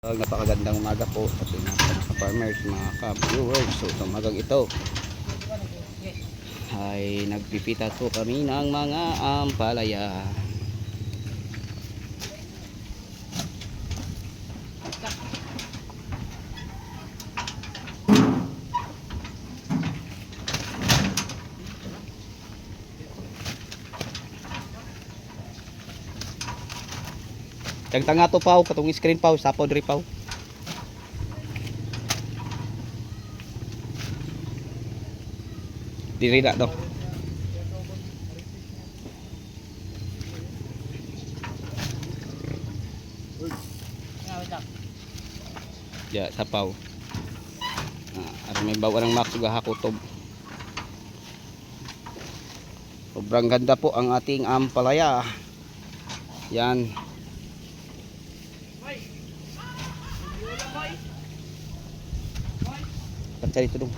Napakagandang umaga po sa ating mga farmers, mga ka-viewers. So sa umagang ito ay nagpipitas po kami ng mga ampalaya. Tagtanga to paw, katong screen paw, sapo diri paw. Diri na to. Ya, sapaw. Aron may bawa ng max uga hakutob. Sobrang ganda po ang ating ampalaya. Yan. Pantay dito dong.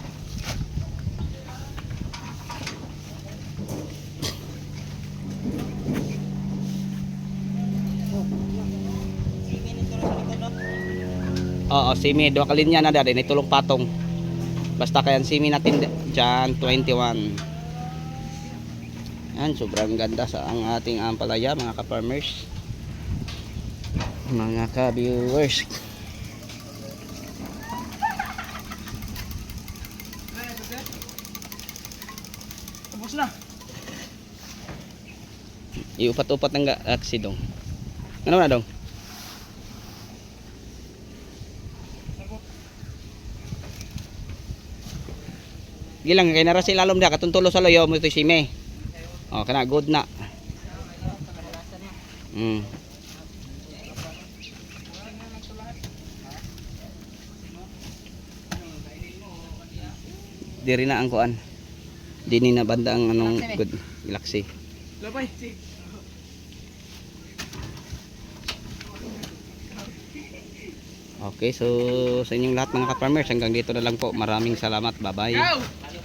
Oo, simi dua kalinya na dari tulong patong. Basta kayan simi natin dyan 21. Yan, sobrang ganda sa ang ating ampalaya, mga ka-farmers, mga ka-viewers. Tapos na. Iupat-upat ng aksidong. Ano na dong? Gilang kay nara sila lalom dia katuntulo sa loyo mo ito sime. Oh, kana good na. Diri na ang kuan. Dini na banda ang anong good galaxy. Labay. Okay, so sa inyong lahat mga ka-farmers, hanggang dito na lang po. Maraming salamat. Bye-bye.